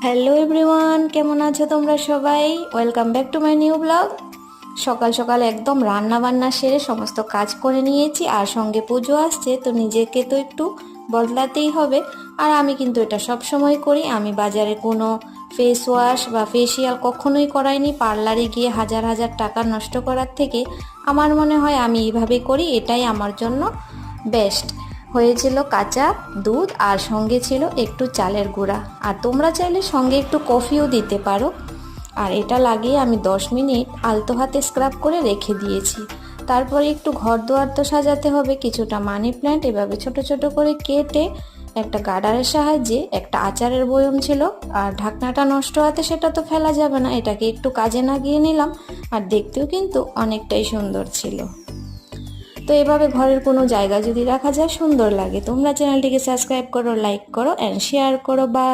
Hello everyone, কেমন আছো তোমরা সবাই? Welcome back to my new blog. সকাল সকাল একদম রান্না বান্না সেরে সমস্ত কাজ করে নিয়েছি, আর সঙ্গে পুজো আসছে, তো নিজেকে তো একটু বদলাতেই হবে। আর আমি কিন্তু এটা সব সময় করি। আমি বাজারে কোনো ফেস ওয়াশ বা ফেসিয়াল কখনোই করাইনি। পার্লারে গিয়ে হাজার হাজার টাকা নষ্ট করার থেকে আমার মনে হয় আমি এইভাবে করি, এটাই আমার জন্য বেস্ট। হয়েছিল কাঁচা দুধ আর সঙ্গে ছিল একটু চালের গুঁড়া, আর তোমরা চাইলে সঙ্গে একটু কফিও দিতে পারো। আর এটা লাগিয়ে আমি 10 মিনিট আলতো হাতে স্ক্রাব করে রেখে দিয়েছি। তারপরে একটু ঘর দুয়ার তো সাজাতে হবে, কিছুটা মানি প্ল্যান্ট এভাবে ছোট ছোট করে কেটে একটা গার্ডারের সাহায্যে, একটা আচারের বয়ম ছিল আর ঢাকনাটা নষ্ট হতে সেটা তো ফেলা যাবে না, এটাকে একটু কাজে লাগিয়ে নিলাম। আর দেখতেও কিন্তু অনেকটাই সুন্দর ছিল। তো এভাবে ঘরের কোনো জায়গা যদি রাখা যায় সুন্দর লাগে। তোমরা চ্যানেলটিকে সাবস্ক্রাইব করো, লাইক করো অ্যান্ড শেয়ার করো। বাই।